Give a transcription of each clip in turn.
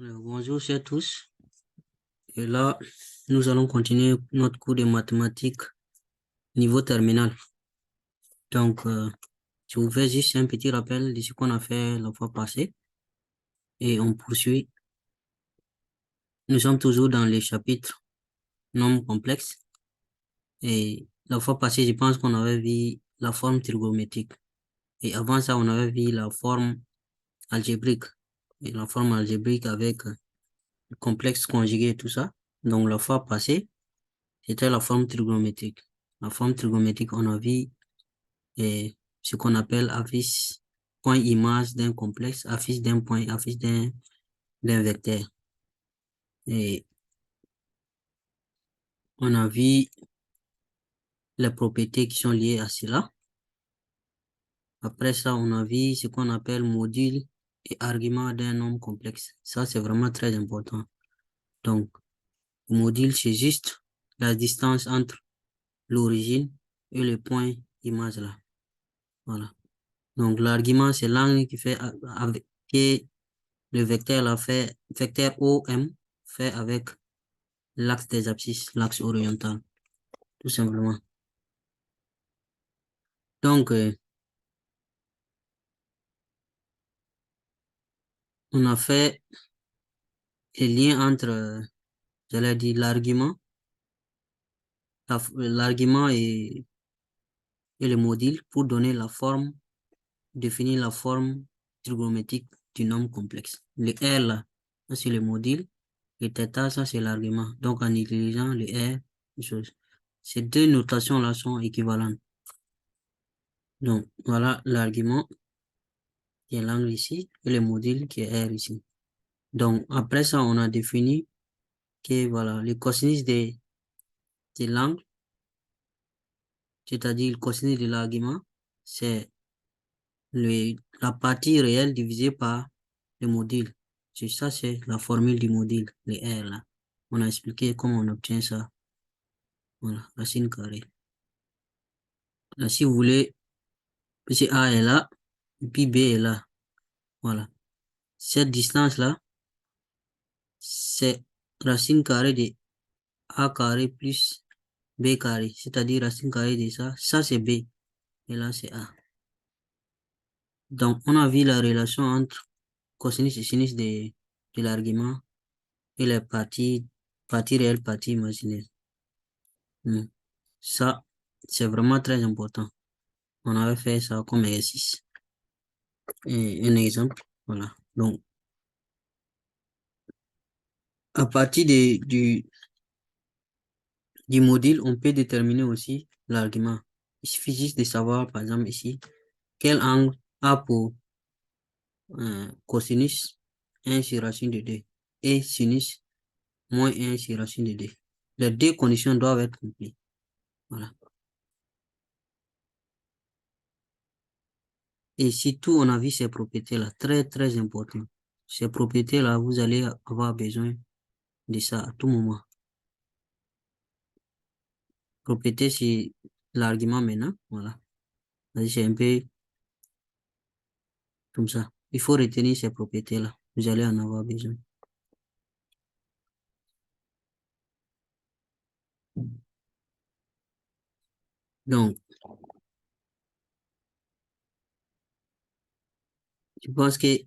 Bonjour chers tous. Et là, nous allons continuer notre cours de mathématiques niveau terminal. Donc, je vous fais juste un petit rappel de ce qu'on a fait la fois passée et on poursuit. Nous sommes toujours dans les chapitres nombres complexes et la fois passée, je pense qu'on avait vu la forme trigonométrique et avant ça, on avait vu la forme algébrique et la forme algébrique avec le complexe conjugué et tout ça. Donc, la fois passée, c'était la forme trigonométrique. La forme trigonométrique, on a vu ce qu'on appelle affiche point image d'un complexe, affiche d'un point, affiche d'un vecteur. Et on a vu les propriétés qui sont liées à cela. Après ça, on a vu ce qu'on appelle module et argument d'un nombre complexe. Ça, c'est vraiment très important. Donc, le module, c'est juste la distance entre l'origine et le point image là. Voilà. Donc, l'argument, c'est l'angle qui fait avec que le vecteur là fait, vecteur OM fait avec l'axe des abscisses, l'axe oriental, tout simplement. Donc, on a fait les liens entre, j'allais dire, l'argument et le module pour donner la forme, définir la forme trigonométrique du nombre complexe. Le R là, ça c'est le module, et θ, ça c'est l'argument. Donc, en utilisant le R, ces deux notations là sont équivalentes. Donc, voilà l'argument qui est l'angle ici et le module qui est R ici. Donc, après ça, on a défini que voilà, le cosinus de l'angle, c'est-à-dire le cosinus de l'argument, c'est la partie réelle divisée par le module. C'est ça, c'est la formule du module, le R là. On a expliqué comment on obtient ça. Voilà, racine carrée. Là, si vous voulez, puis A est là, et puis B est là. Voilà. Cette distance-là, c'est racine carrée de A carré plus B carré, c'est-à-dire racine carrée de ça. Ça, c'est B. Et là, c'est A. Donc, on a vu la relation entre cosinus et sinus de l'argument et les parties réelles, parties imaginaires. Ça, c'est vraiment très important. On avait fait ça comme exercice. Et un exemple, voilà. Donc, à partir du module, on peut déterminer aussi l'argument. Il suffit juste de savoir, par exemple, ici, quel angle a pour cosinus 1 sur racine de 2 et sinus moins 1 sur racine de 2. Les deux conditions doivent être complètes. Voilà. Et surtout, on a vu ces propriétés-là, très, très importantes. Ces propriétés-là, vous allez avoir besoin de ça à tout moment. Propriété, c'est l'argument maintenant. Voilà. C'est un peu comme ça. Il faut retenir ces propriétés-là. Vous allez en avoir besoin. Donc, je pense que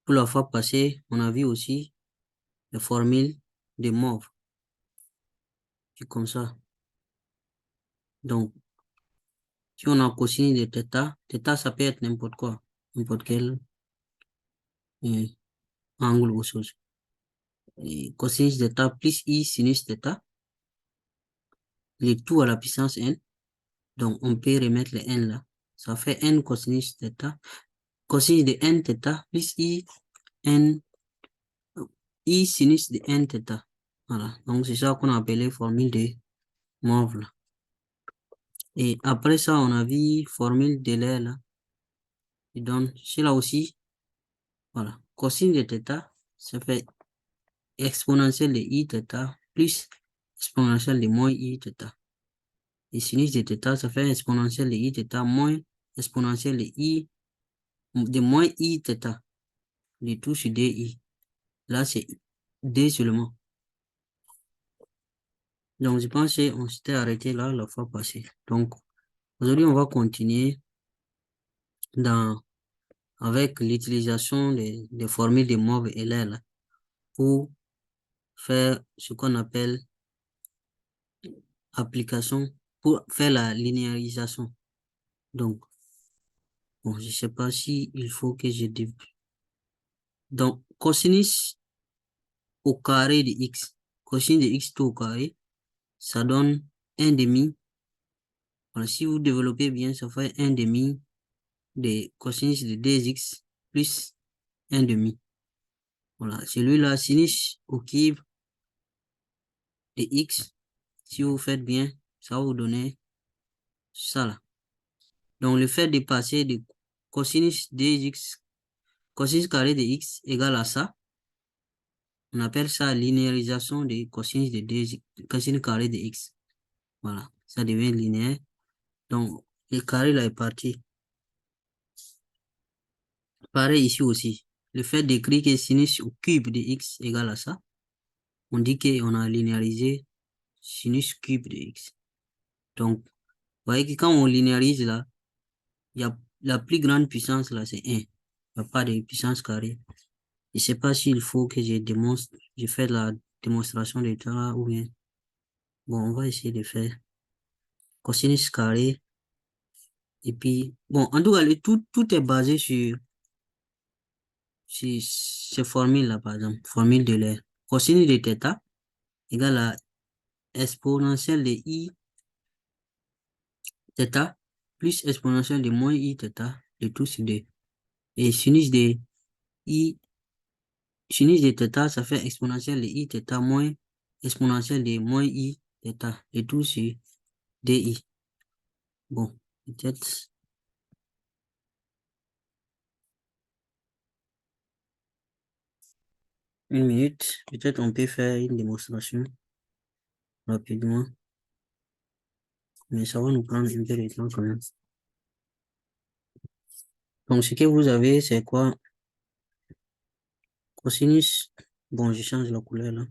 pour la fois passée, on a vu aussi la formule de Moore. C'est comme ça. Donc, si on a cosinus de θ, ça peut être n'importe quoi, n'importe quel angle ou chose. Et cosinus de θ plus i sinus θ, le tout à la puissance n. Donc, on peut remettre le n là. Ça fait n cosinus θ. Cosinus de n θ plus i sinus de n θ. Voilà. Donc, c'est ça qu'on a appelé formule de Moore là. Et après ça, on a vu formule de l'air là. Et donc, c'est là aussi, voilà. Cosinus de θ, ça fait exponentielle de i θ plus exponentielle de moins i θ. Et sinus de θ, ça fait exponentielle de i θ moins exponentielle de moins i θ. Le tout sur di. Là, c'est D seulement. Donc, je pense qu'on s'était arrêté là la fois passée. Donc, aujourd'hui, on va continuer avec l'utilisation des formules de Moivre et l'air là, pour faire ce qu'on appelle application, pour faire la linéarisation. Donc, bon, je sais pas si il faut que je dé... Donc, cosinus au carré de x, cosinus de x tout au carré, ça donne 1 demi. Voilà, si vous développez bien, ça fait 1 demi de cosinus de 2x plus 1 demi. Voilà, celui-là, sinus au cube de x, si vous faites bien, ça va vous donner ça là. Donc, le fait de passer de cosinus 2x, cosinus carré de x égale à ça, on appelle ça linéarisation de cosinus de 2x, cosinus carré de x. Voilà, ça devient linéaire. Donc, le carré là est parti. Pareil ici aussi. Le fait d'écrire que sinus au cube de x égale à ça, on dit qu'on a linéarisé sinus cube de x. Donc, vous voyez que quand on linéarise là, il y a la plus grande puissance là, c'est 1. Il n'y a pas de puissance carrée. Je ne sais pas s'il faut que je démontre, je fais la démonstration de ça ou bien. Bon, on va essayer de faire cosinus carré. Et puis, bon, en tout cas, tout est basé sur ces formules-là, par exemple. Formule de l'air. Cosinus de θ égale à exponentielle de I θ plus exponentielle de moins I θ de tout sur 2. Et I, sinus de θ, ça fait exponentielle de I θ moins exponentielle de moins I θ de tout sur DI. Bon, peut-être 1 minute. Peut-être on peut faire une démonstration rapidement. Mais ça va nous prendre un peu de temps quand même. Donc, ce que vous avez, c'est quoi? Cosinus. Bon, je change la couleur là.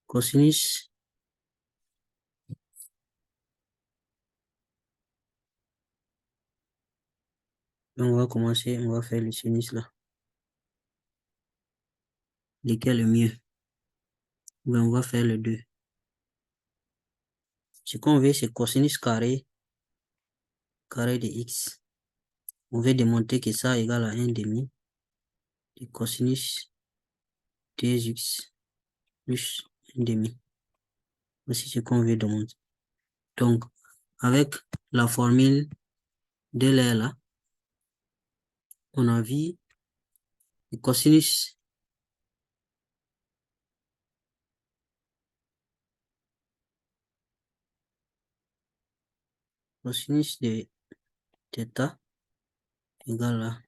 Cosinus. On va commencer, on va faire le sinus là. Lequel est le mieux? Ben, on va faire le 2. Ce qu'on veut, c'est cosinus carré de x. On veut démontrer que ça égale à 1 demi de cosinus 2x plus 1 demi. Voici ce qu'on veut démontrer. Donc, avec la formule de l'air là, on a vu le cosinus de θ égale à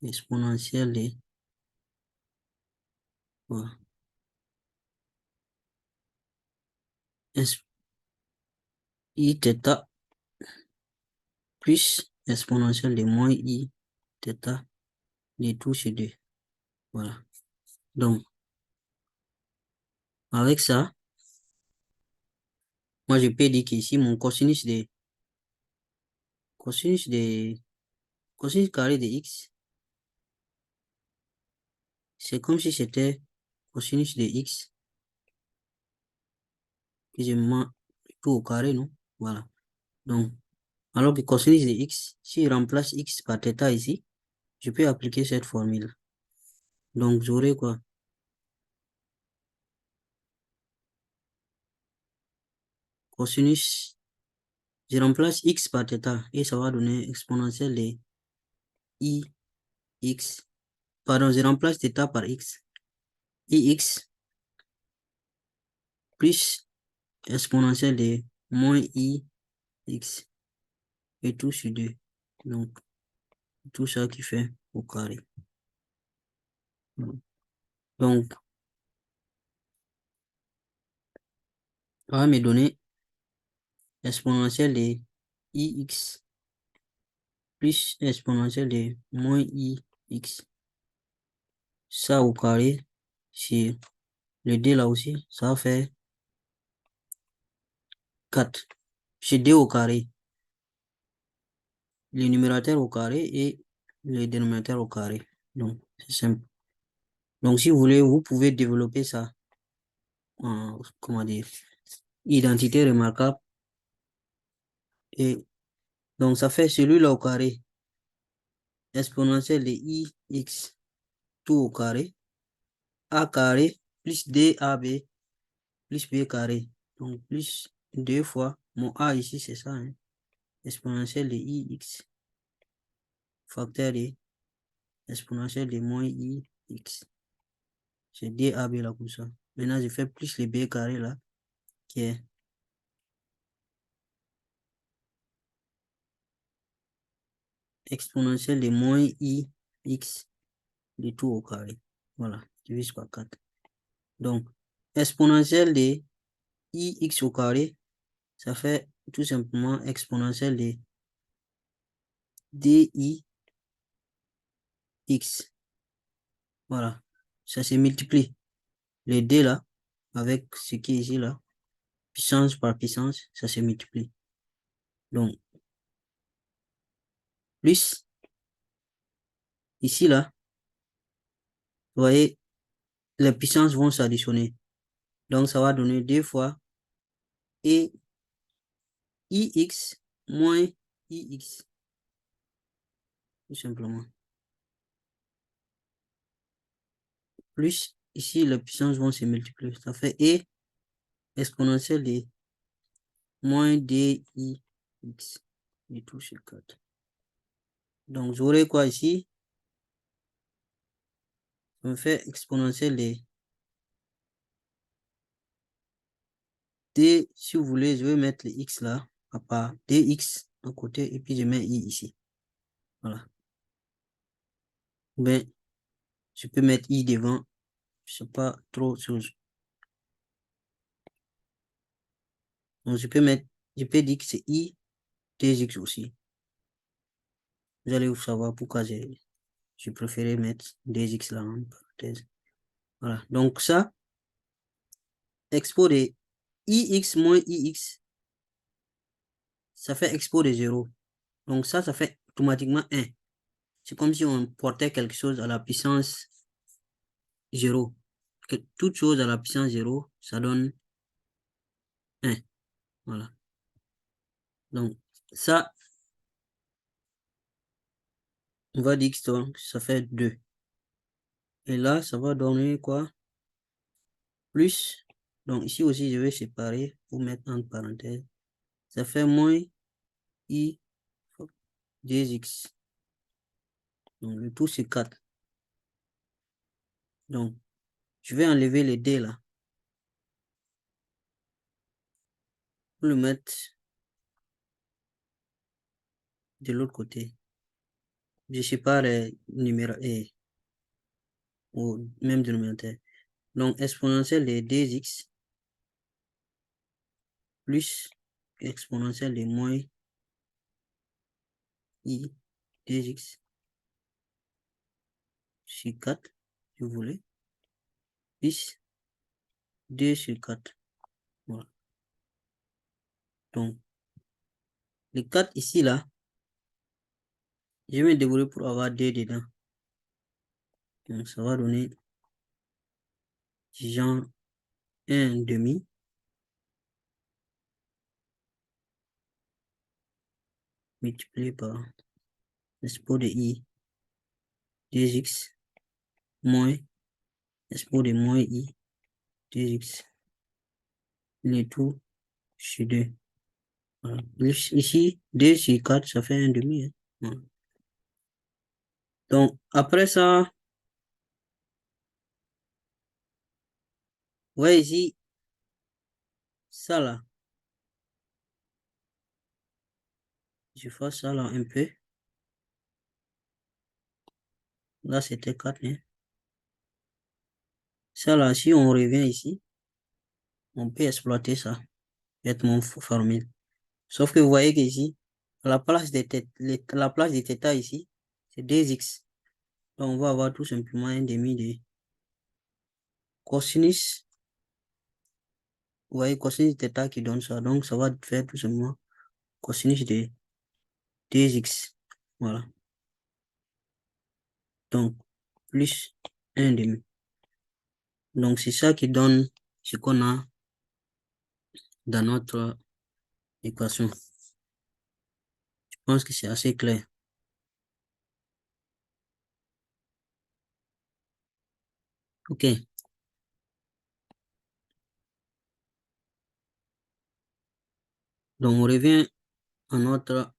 exponentielle de voilà, I θ plus exponentielle de moins I θ de tout sur 2. Voilà. Donc, avec ça, moi je peux dire qu'ici, mon cosinus carré de x, c'est comme si c'était cosinus de x, que je mets tout au carré, non? Voilà. Donc, alors que cosinus de x, si je remplace x par θ ici, je peux appliquer cette formule. Donc, j'aurai quoi? Cosinus, je remplace x par θ et ça va donner exponentielle de i x. Pardon, je remplace θ par x. Ix plus exponentielle de moins i x et tout sur 2. Donc, tout ça qui fait au carré. Donc, ça va me donner exponentielle de ix plus exponentielle de moins ix. Ça au carré, sur le d là aussi, ça va faire 4. Chez d au carré, le numérateur au carré et le dénominateur au carré. Donc, c'est simple. Donc, si vous voulez, vous pouvez développer ça en, comment dire, identité remarquable. Et donc, ça fait celui-là au carré, exponentielle de ix, tout au carré, a carré plus dab plus b carré. Donc, plus 2 fois, mon a ici, c'est ça, hein, exponentielle de ix, facteur de exponentielle de moins ix. C'est dab là comme ça. Maintenant, je fais plus le b carré là, qui est exponentielle de moins ix de tout au carré. Voilà, divise par 4. Donc, exponentielle de ix au carré, ça fait tout simplement exponentielle de dix. Voilà, ça se multiplie. Les d là, avec ce qui est ici là, puissance par puissance, ça se multiplie. Donc, plus, ici là, vous voyez, les puissances vont s'additionner. Donc, ça va donner 2 fois et ix moins ix, tout simplement. Plus, ici, les puissances vont se multiplier. Ça fait e exponentielle de moins dix et tout sur 4. Donc, j'aurai quoi ici? Ça me fait exponentielle de d, si vous voulez, je vais mettre le x là, à part dx à côté, et puis je mets i ici. Voilà. Mais je peux mettre i devant, je sais pas trop chose. Donc, je peux dire que c'est i dx aussi. Vous allez vous savoir pourquoi je préférais mettre dx là en parenthèse. Voilà. Donc, ça, expo de ix moins ix, ça fait expo de 0. Donc, ça fait automatiquement 1. C'est comme si on portait quelque chose à la puissance 0. Toute chose à la puissance 0, ça donne 1. Voilà. Donc, ça, on va dire que ça fait 2. Et là, ça va donner quoi? Plus. Donc, ici aussi, je vais séparer pour mettre entre parenthèses. Ça fait moins i dx. Donc, le tout, c'est 4. Donc, je vais enlever les d là. Pour le mettre de l'autre côté. Je sépare les numéros et au même dénominateur. Donc, exponentielle de dx plus exponentielle de moins i dx sur 4, si vous voulez, plus 2 sur 4. Voilà. Donc, les 4 ici, là, je vais me débrouiller pour avoir 2 dedans. Donc, ça va donner genre 1 demi multiplié par l'expo de i dx moins l'expo de moins i dx. Le tout sur 2. Voilà. Ici, 2 sur 4, ça fait 1 demi. Hein. Voilà. Donc, après ça, ouais, ici, ça là, je fais ça là un peu. Là, c'était 4. Hein. Ça là, si on revient ici, on peut exploiter ça, avec mon formule. Sauf que vous voyez qu'ici, la place des θ ici, c'est 2x. Donc, on va avoir tout simplement 1/2 de cosinus. Vous voyez, cosinus de θ qui donne ça. Donc, ça va faire tout simplement cosinus de 2x. Voilà. Donc, plus 1/2. Donc, c'est ça qui donne ce qu'on a dans notre équation. Je pense que c'est assez clair. OK. Donc, on revient à notre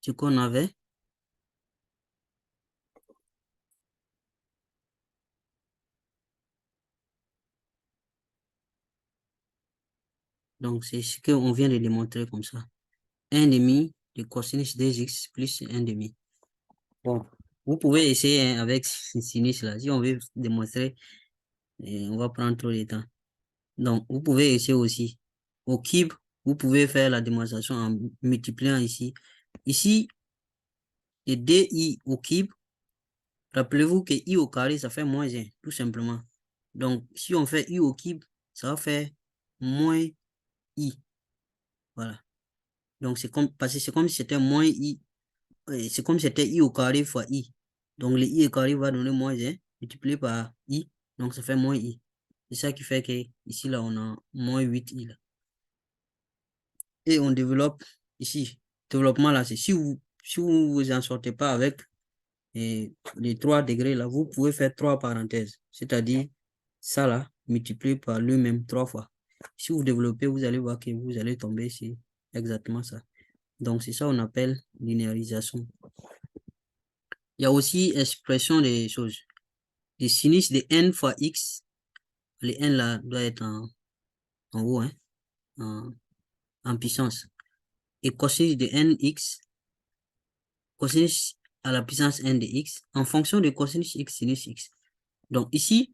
ce qu'on avait. Donc, c'est ce qu'on vient de démontrer comme ça. 1/2 de cosinus 2x plus 1/2. Bon, vous pouvez essayer hein, avec sinus là. Si on veut démontrer, on va prendre trop de temps. Donc, vous pouvez essayer aussi. Au cube, vous pouvez faire la démonstration en multipliant ici. Ici, les 2i au cube. Rappelez-vous que i au carré, ça fait moins 1, tout simplement. Donc, si on fait i au cube, ça va faire moins i. Voilà. Donc, c'est comme, parce que c'est comme si c'était moins i. C'est comme si c'était i au carré fois i. Donc, le i au carré va donner moins 1, multiplié par i. Donc, ça fait moins i. C'est ça qui fait que ici, là, on a moins 8i. Là. Et on développe ici. Développement, là, c'est si vous vous en sortez pas avec les 3 degrés, là, vous pouvez faire 3 parenthèses. C'est-à-dire, ça, là, multiplié par lui-même 3 fois. Si vous développez, vous allez voir que vous allez tomber sur exactement ça. Donc, c'est ça qu'on appelle linéarisation. Il y a aussi expression des choses. Le sinus de n fois x, le n là doit être en haut, hein, en puissance. Et cosinus de nx, cosinus à la puissance n de x, en fonction de cosinus x sinus x. Donc ici,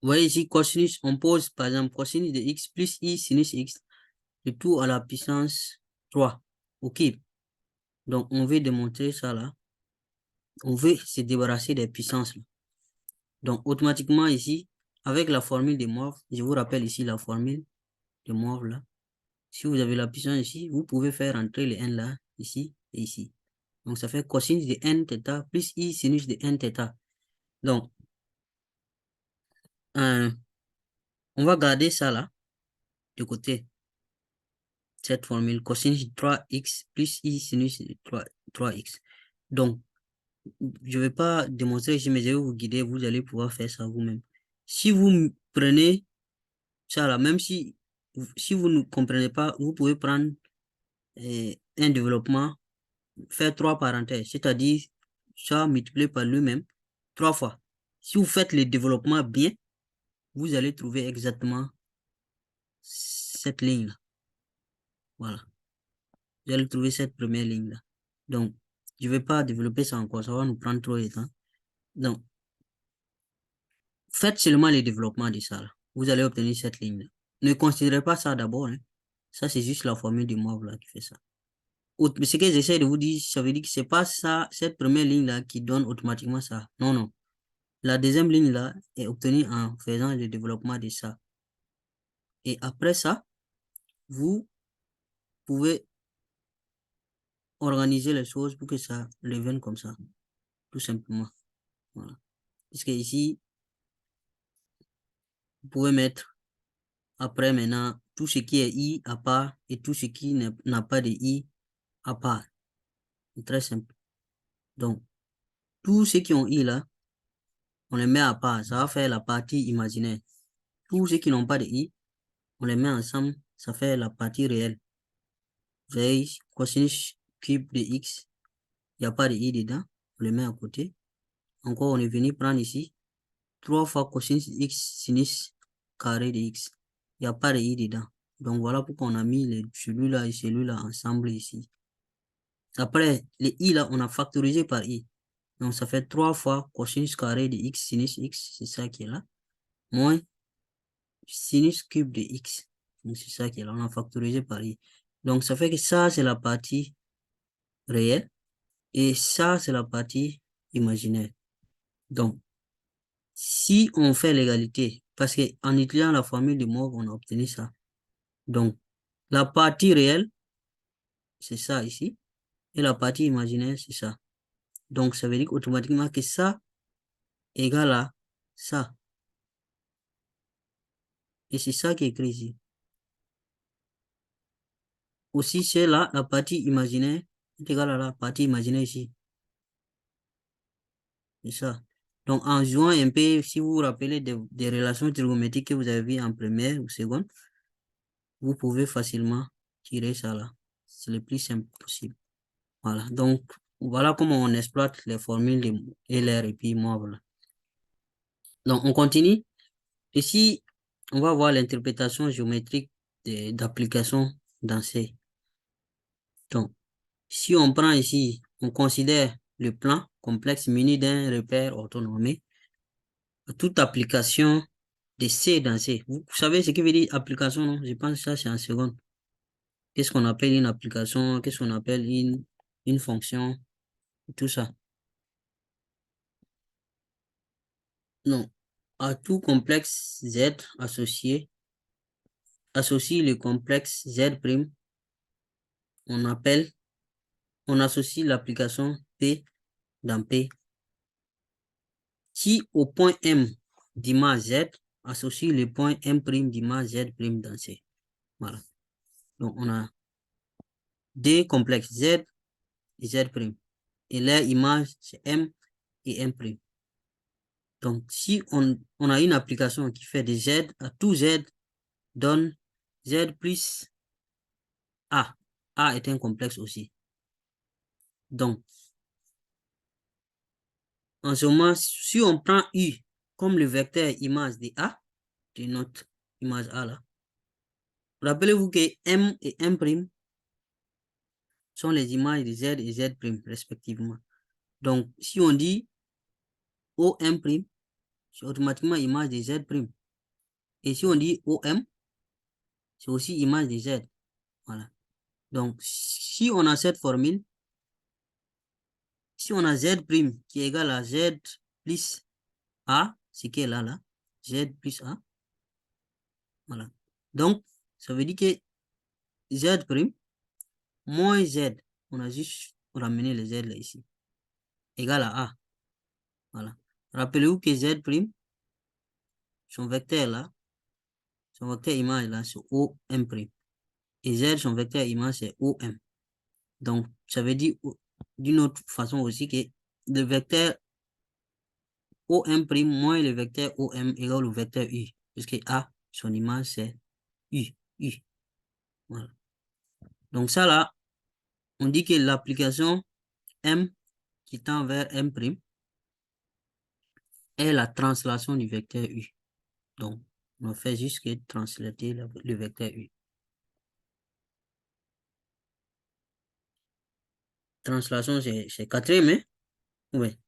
vous voyez ici, cosinus, on pose par exemple cosinus de x plus i sinus x, le tout à la puissance 3. OK. Donc, on veut démontrer ça là. On veut se débarrasser des puissances là. Donc, automatiquement ici, avec la formule de Morve, je vous rappelle ici la formule de Morve là. Si vous avez la puissance ici, vous pouvez faire entrer le n là, ici et ici. Donc, ça fait cosinus de n θ plus i sinus de n θ. Donc, on va garder ça là, de côté. Cette formule, cosinus de 3x plus i sinus de 3x. Donc, je ne vais pas démontrer ici, mais je vais vous guider, vous allez pouvoir faire ça vous-même. Si vous prenez ça là, même si vous ne comprenez pas, vous pouvez prendre un développement, faire 3 parenthèses, c'est-à-dire ça multiplié par lui-même 3 fois. Si vous faites le développement bien, vous allez trouver exactement cette ligne-là. Voilà. Vous allez trouver cette première ligne-là. Donc, je ne vais pas développer ça encore, ça va nous prendre trop de temps. Donc, faites seulement le développement de ça. Là. Vous allez obtenir cette ligne-là. Ne considérez pas ça d'abord. Hein. Ça, c'est juste la formule du MOV là, qui fait ça. Ce que j'essaie de vous dire, ça veut dire que ce n'est pas ça, cette première ligne-là qui donne automatiquement ça. Non, non. La deuxième ligne-là est obtenue en faisant le développement de ça. Et après ça, vous pouvez organiser les choses pour que ça revienne comme ça. Tout simplement. Voilà. Puisque ici, vous pouvez mettre après maintenant tout ce qui est i à part et tout ce qui n'a pas de i à part. C'est très simple. Donc, tous ceux qui ont i là, on les met à part. Ça va faire la partie imaginaire. Tous ceux qui n'ont pas de i, on les met ensemble. Ça fait la partie réelle. Vous voyez, cosinus cube de x, il n'y a pas de i dedans. On les met à côté. Encore, on est venu prendre ici 3 fois cosinus x sinus carré de x. Il n'y a pas de i dedans. Donc, voilà pourquoi on a mis celui-là et celui-là ensemble ici. Après, les i là, on a factorisé par i. Donc, ça fait 3 fois cosinus carré de x sinus x, c'est ça qui est là, moins sinus cube de x. Donc, c'est ça qui est là, on a factorisé par i. Donc, ça fait que ça, c'est la partie réelle. Et ça, c'est la partie imaginaire. Donc, si on fait l'égalité, parce qu'en utilisant la formule de Moore, on a obtenu ça. Donc, la partie réelle, c'est ça ici. Et la partie imaginaire, c'est ça. Donc, ça veut dire automatiquement que ça égale à ça. Et c'est ça qui est écrit ici. Aussi, c'est là, la partie imaginaire est égale à la partie imaginaire ici. C'est ça. Donc, en jouant un peu, si vous vous rappelez des relations trigonométriques que vous avez vues en première ou seconde, vous pouvez facilement tirer ça là. C'est le plus simple possible. Voilà. Donc, voilà comment on exploite les formules de LR et puis moi, voilà. Donc, on continue. Ici, on va voir l'interprétation géométrique d'application dans C. Donc, si on prend ici, on considère le plan complexe muni d'un repère orthonormé, toute application de C dans C. Vous savez ce qui veut dire application, non? Je pense que ça, c'est en seconde. Qu'est-ce qu'on appelle une application? Qu'est-ce qu'on appelle une fonction? Tout ça. Non. À tout complexe Z associé, associe le complexe Z', on associe l'application P dans P, qui au point M d'image Z associe le point M' d'image Z' dans C. Voilà. Donc, on a deux complexes Z et Z'. Et leur image, c'est M et M'. Donc, si on a une application qui fait des Z à tout Z, donne Z plus A. A est un complexe aussi. Donc, en ce moment, si on prend U comme le vecteur image de A, de notre image A là, rappelez-vous que M et M' sont les images de Z et Z' respectivement. Donc, si on dit OM', c'est automatiquement image de Z'. Et si on dit OM, c'est aussi image de Z. Voilà. Donc, si on a cette formule, si on a Z' qui est égal à Z plus A, ce qui est là, Z plus A, voilà. Donc, ça veut dire que Z' moins Z, on a juste ramené le Z là ici, égal à A. Voilà. Rappelez-vous que Z', son vecteur là, son vecteur image là, c'est OM'. Et Z, son vecteur image, c'est OM. Donc, ça veut dire d'une autre façon aussi que le vecteur OM' moins le vecteur OM égale au vecteur U. Puisque A, son image, c'est U. U. Voilà. Donc ça là, on dit que l'application M qui tend vers M' est la translation du vecteur U. Donc, on fait juste que translater le vecteur U. Translation, c'est quatrième, hein? Oui.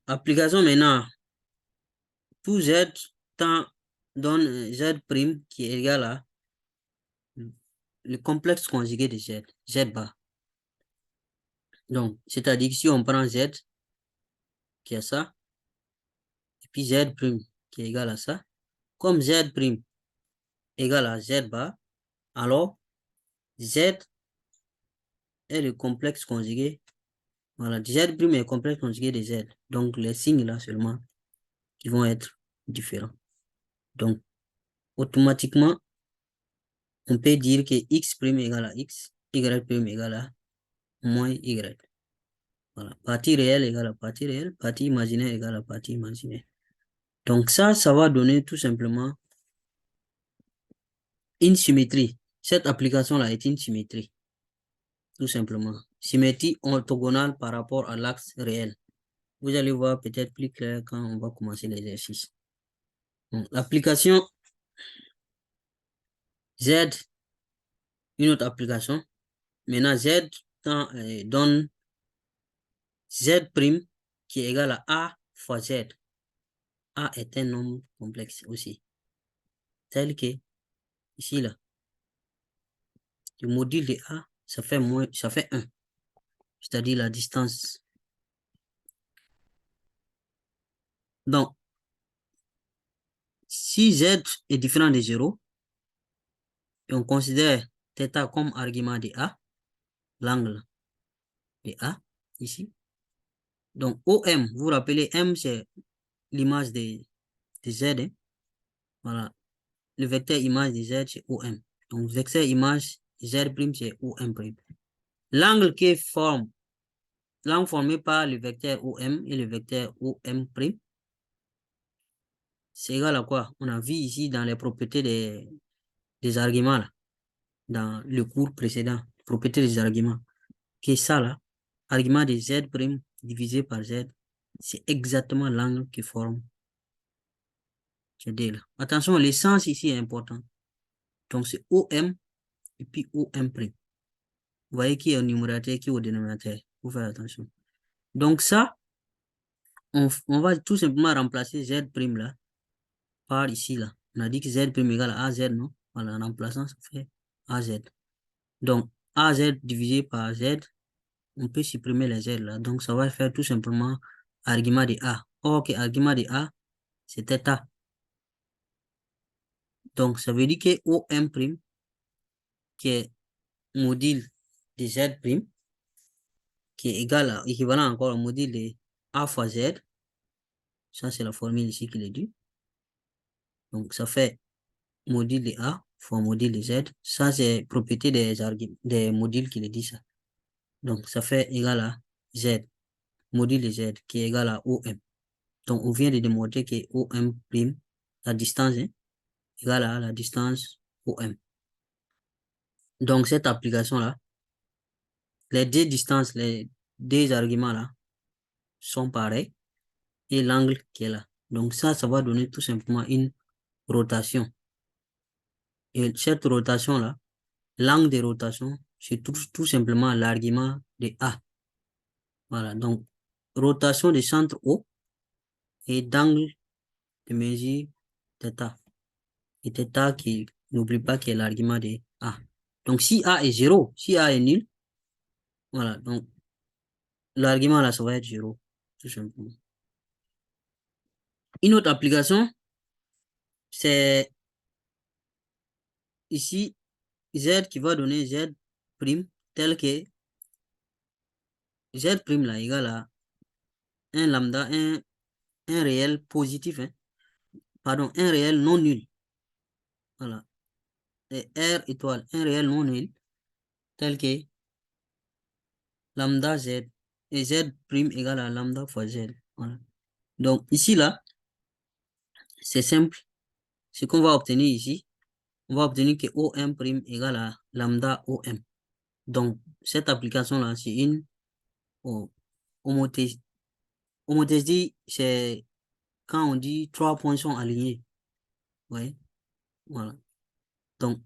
Application maintenant, tout Z donne Z' qui est égal à le complexe conjugué de Z, Z bar. Donc, c'est-à-dire que si on prend Z, qui est ça, et puis Z' qui est égal à ça, comme Z' égal à Z bar, alors Z est le complexe conjugué. Voilà, Z' est le complexe conjugué de Z. Donc, les signes là seulement qui vont être différents. Donc, automatiquement, on peut dire que X' égale à X, Y' égale à moins Y. Voilà. Partie réelle égale à partie réelle, partie imaginaire égale à partie imaginaire. Donc ça va donner tout simplement une symétrie. Cette application-là est une symétrie. Tout simplement. Symétrie orthogonale par rapport à l'axe réel. Vous allez voir peut-être plus clair quand on va commencer l'exercice. L'application Z, une autre application, Maintenant, Z donne Z' qui est égal à A fois Z. A est un nombre complexe aussi. Tel que, ici, là, le module de A, ça fait 1. C'est-à-dire la distance. Donc, si Z est différent de 0, et on considère θ comme argument de A, l'angle de A, ici. Donc, OM, vous vous rappelez, M, c'est l'image de Z. Hein? Voilà. Le vecteur image de Z, c'est OM. Donc, vecteur image Z', c'est OM'. L'angle formé par le vecteur OM et le vecteur OM', c'est égal à quoi? On a vu ici dans les propriétés des arguments, là, dans le cours précédent, propriétés des arguments, que ça, là, argument de Z' divisé par Z, c'est exactement l'angle qui forme ce D là. Attention, l'essence ici est important. Donc, c'est OM et puis OM'. Vous voyez qui est au numérateur, qui est au dénominateur. Faut faire attention. Donc, ça, on va tout simplement remplacer Z' là par ici, là. On a dit que Z' égale à AZ, non? Voilà, en remplaçant, ça fait AZ. Donc, AZ divisé par Z, on peut supprimer les Z là. Donc, ça va faire tout simplement argument de A. Or, que argument de A, c'est θ. Donc, ça veut dire que OM', qui est module de Z', qui est équivalent encore au module de A fois Z, ça c'est la formule ici qui le dit. Donc, ça fait module de A fois module de Z. Ça, c'est propriété des modules qui le dit ça. Donc, ça fait égal à Z, module de Z, qui est égal à OM. Donc, on vient de démontrer que OM', la distance, hein, égale à la distance OM. Donc, cette application-là, les deux distances, les deux arguments-là, sont pareils et l'angle qui est là. Donc, ça va donner tout simplement une rotation. Et cette rotation-là, l'angle de rotation, c'est tout simplement l'argument de A. Voilà, donc, rotation du centre O et d'angle de mesure θ. Et θ qui, n'oublie pas, qu'il est l'argument de A. Donc, si A est 0, si A est nul, voilà, donc, l'argument là, ça va être 0, tout simplement. Une autre application, c'est ici, Z qui va donner Z' tel que Z' là égale à un lambda, un réel positif, hein, pardon, un réel non nul. Voilà. Et R étoile, un réel non nul, tel que lambda Z. Et Z' égale à lambda fois Z. Voilà. Donc, ici, là, c'est simple. Ce qu'on va obtenir ici, on va obtenir que OM' égale à lambda OM. Donc, cette application-là, c'est une homothétie. Homothétie, c'est quand on dit 3 points sont alignés. Ouais, voilà. Donc,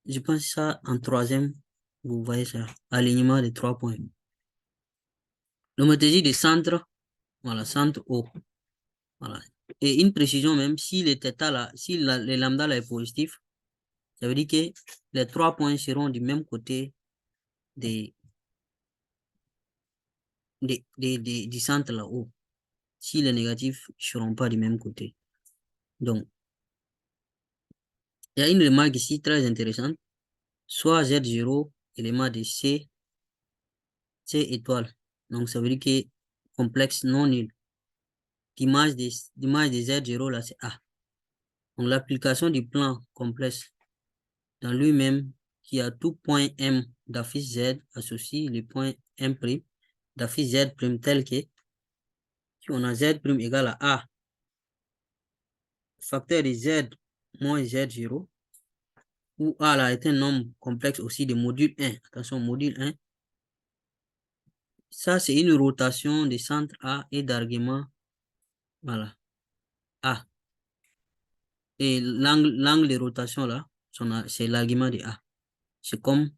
je pense ça en troisième, vous voyez ça, alignement de 3 points. L'homothétie de centre, voilà, centre O. Voilà. Et une précision même, si le θ là, si le lambda là est positif, ça veut dire que les 3 points seront du même côté du centre là-haut. Si les négatifs ne seront pas du même côté. Donc, il y a une remarque ici très intéressante. Soit Z0, élément de C étoile. Donc, ça veut dire que complexe non nul. L'image de Z0 là, c'est A. Donc, l'application du plan complexe dans lui-même, qui a tout point M d'affiche Z associe le point M' d'affiche Z' tel que, si on a Z' égale à A, facteur de Z moins Z0, où A là est un nombre complexe aussi de module 1. Attention, module 1. Ça, c'est une rotation de centre A et d'argument, voilà, A. Et l'angle de rotation là, c'est l'argument de A. C'est comme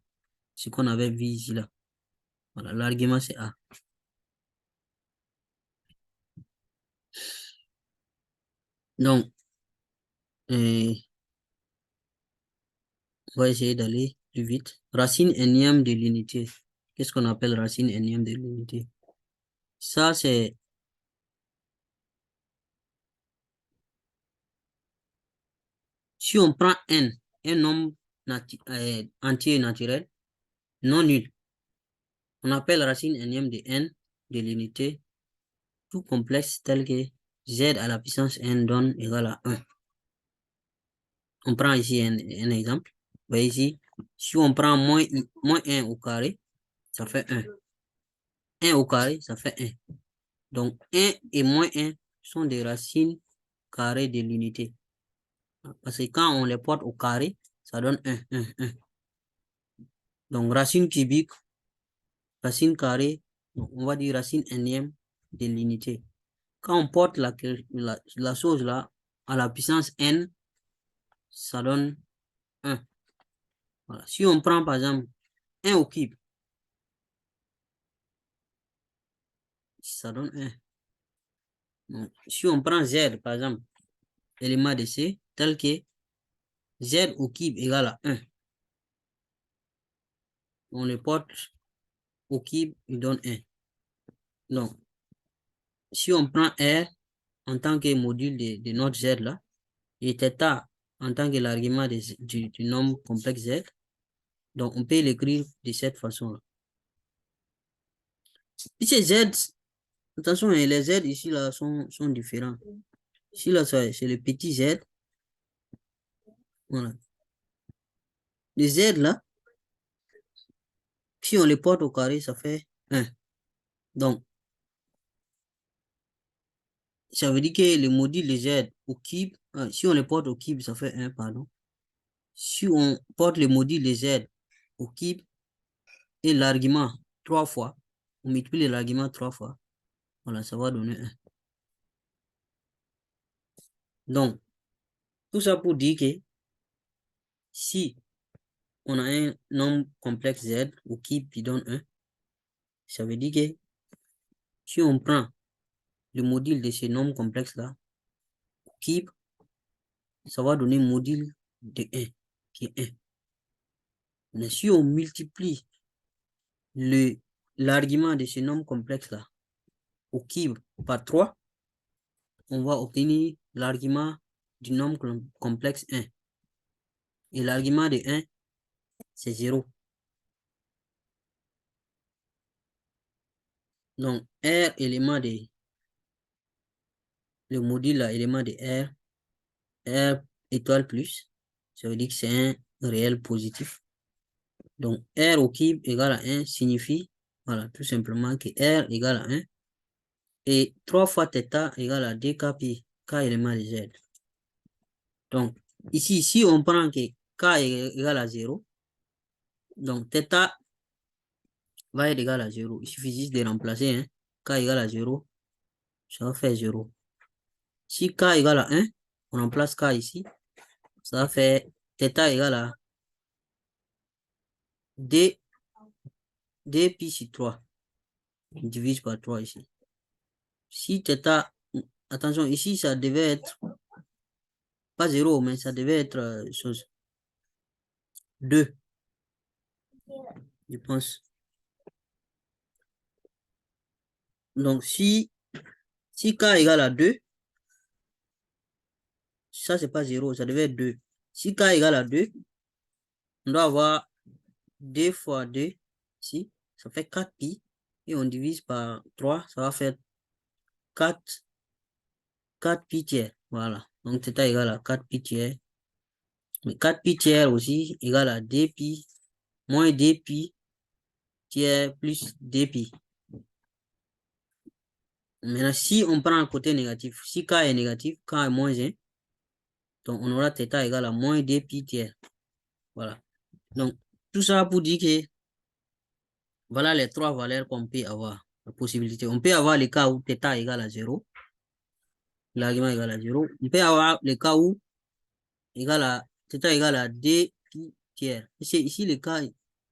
ce qu'on avait vu ici là. Voilà, l'argument c'est A. Donc, on va essayer d'aller plus vite. Racine énième de l'unité. Qu'est-ce qu'on appelle racine énième de l'unité? Ça, c'est si on prend n, un nombre entier naturel, non nul, on appelle racine énième de n de l'unité tout complexe tel que z à la puissance n donne égal à 1. On prend ici un exemple. Vous voyez ici, si on prend moins 1 au carré, ça fait 1. 1 au carré, ça fait 1. Donc, 1 et moins 1 sont des racines carrées de l'unité. Parce que quand on les porte au carré, ça donne 1, 1, 1. Donc, racine cubique, racine carrée, donc on va dire racine énième de l'unité. Quand on porte la chose là à la puissance n, ça donne 1. Voilà. Si on prend par exemple 1 au cube, ça donne 1. Donc, si on prend z par exemple, élément de C, tel que z au cube égale à 1, on le porte au cube, il donne 1. Donc, si on prend R en tant que module de notre Z là, et θ en tant que l'argument du nombre complexe Z, donc on peut l'écrire de cette façon-là. Ici, Z, attention, les Z ici là sont différents. Ici là, c'est le petit Z. Voilà. Les Z là, si on les porte au carré, ça fait 1. Donc, ça veut dire que le module de Z au cube, si on le porte au cube, ça fait 1, pardon. Si on porte le module de Z au cube et l'argument 3 fois, on multiplie l'argument 3 fois, voilà, ça va donner 1. Donc, tout ça pour dire que si on a un nombre complexe Z au cube qui donne 1, ça veut dire que si on prend le module de ce nombre complexe-là au cube, ça va donner module de 1, qui est 1. Mais si on multiplie l'argument de ce nombre complexe-là au cube par 3, on va obtenir l'argument du nombre complexe 1. Et l'argument de 1, c'est 0. Donc, R élément de, le module là, élément de R, R étoile plus, ça veut dire que c'est un réel positif. Donc, R au cube égale à 1 signifie, voilà, tout simplement que R égale à 1. Et 3 fois θ égale à 2K pi, K élément de Z. Donc, ici, si on prend que K égale à 0, donc θ va être égal à 0. Il suffit juste de remplacer, hein. K égale à 0, ça va faire 0. Si K égale à 1, on remplace K ici, ça va faire θ égale à D, D pi sur 3. On divise par 3 ici. Si θ, attention, ici, ça devait être, pas 0, mais ça devait être chose 2, je pense. Donc, si K égale à 2, ça, c'est pas 0, ça devait être 2. Si K égale à 2, on doit avoir 2 fois 2 ici, ça fait 4 pi, et on divise par 3, ça va faire 4 pi tiers. Voilà. Donc, θ égale à 4 pi tiers. Mais 4 pi tiers aussi égale à 2 pi moins 2 pi tiers plus 2 pi. Maintenant, si on prend le côté négatif, si K est négatif, K est moins 1, donc on aura θ égale à moins 2 pi tiers. Voilà. Donc, tout ça pour dire que voilà les 3 valeurs qu'on peut avoir. La possibilité. On peut avoir le cas où θ égale à 0. L'argument égale à 0. On peut avoir le cas où θ égale à 2 pi tiers. Ici, le cas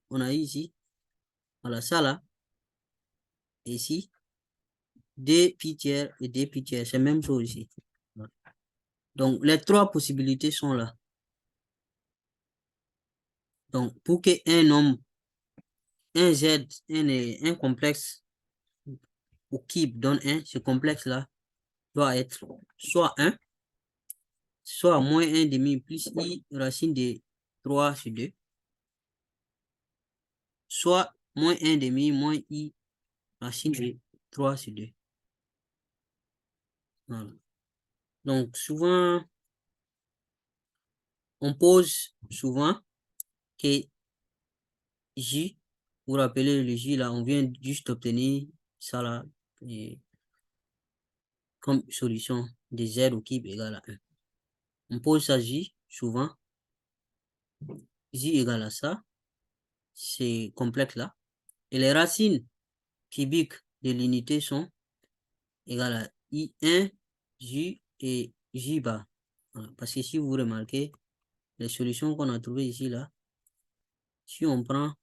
on a ici, voilà, ça là, ici, D pi tiers et D pi tiers, c'est la même chose ici. Donc, les trois possibilités sont là. Donc, pour qu'un nombre, un Z, un complexe ou qui donne 1, ce complexe-là doit être soit 1, soit moins 1 demi plus I racine de 3 sur 2, soit moins 1 demi moins I racine de 3 sur 2. Voilà. Donc, souvent, on pose souvent que J, vous vous rappelez le J là, on vient juste obtenir ça là, comme solution de Z au cube égale à 1. On pose ça J, souvent, J égale à ça, c'est complexe là, et les racines cubiques de l'unité sont égales à I1, J et J bar. Voilà. Parce que si vous remarquez, les solutions qu'on a trouvées ici là, si on prend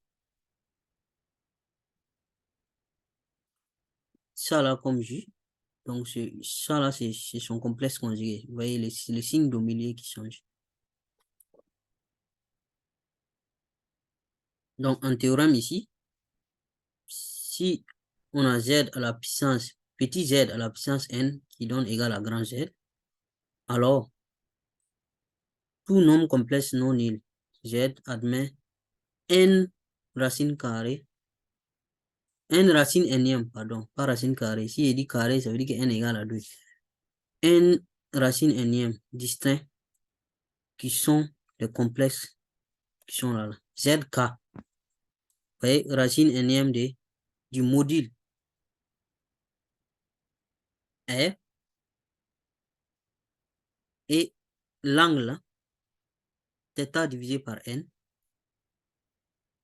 ça là comme J, donc ça là, c'est son complexe conjugué. Vous voyez, le signe au milieu qui change. Donc, en théorème ici, si on a Z à la puissance, petit Z à la puissance N qui donne égal à grand Z, alors tout nombre complexe non nul Z admet N racine carrée, N racine énième, pardon, pas racine carrée. Si il dit carré, ça veut dire que N égale à 2. N racine énième distincts qui sont les complexes qui sont là. ZK, vous voyez, racine énième du module R et l'angle θ divisé par N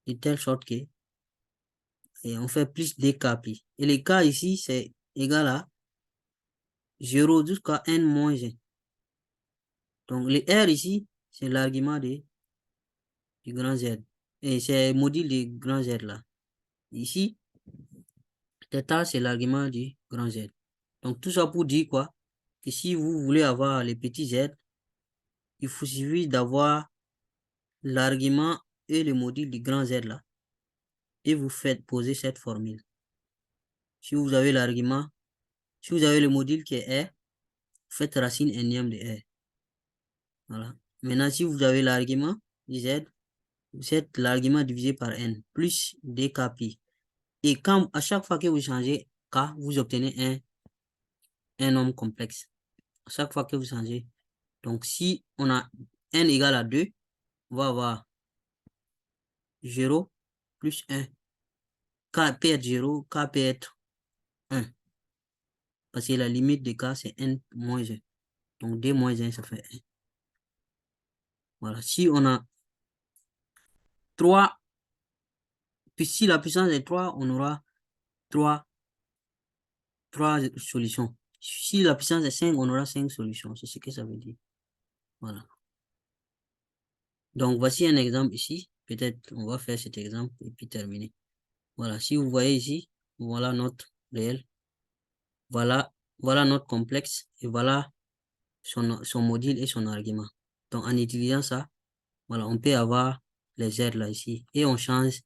de telle sorte que et on fait plus dk pi. Et le k ici, c'est égal à 0 jusqu'à n moins 1. Donc, le R ici, c'est l'argument du grand Z. Et c'est le module du grand Z là. Ici, θ, c'est l'argument du grand Z. Donc, tout ça pour dire quoi? Que si vous voulez avoir les petits Z, il faut suffire d'avoir l'argument et le module du grand Z là. Et vous faites poser cette formule. Si vous avez l'argument, si vous avez le module qui est R, vous faites racine énième de R. Voilà. Maintenant, si vous avez l'argument Z, vous faites l'argument divisé par N, plus dk pi. Et quand, à chaque fois que vous changez K, vous obtenez un nombre complexe. À chaque fois que vous changez. Donc, si on a N égale à 2, on va avoir 0 plus 1. K peut être 0, K peut être 1. Parce que la limite de K, c'est N moins 1. Donc, D moins 1, ça fait 1. Voilà. Si on a 3, puis si la puissance est 3, on aura 3 solutions. Si la puissance est 5, on aura 5 solutions. C'est ce que ça veut dire. Voilà. Donc, voici un exemple ici. Peut-être on va faire cet exemple et puis terminer. Voilà. Si vous voyez ici, voilà notre réel. Voilà notre complexe. Et voilà son module et son argument. Donc, en utilisant ça, voilà, on peut avoir les Z là ici. Et on change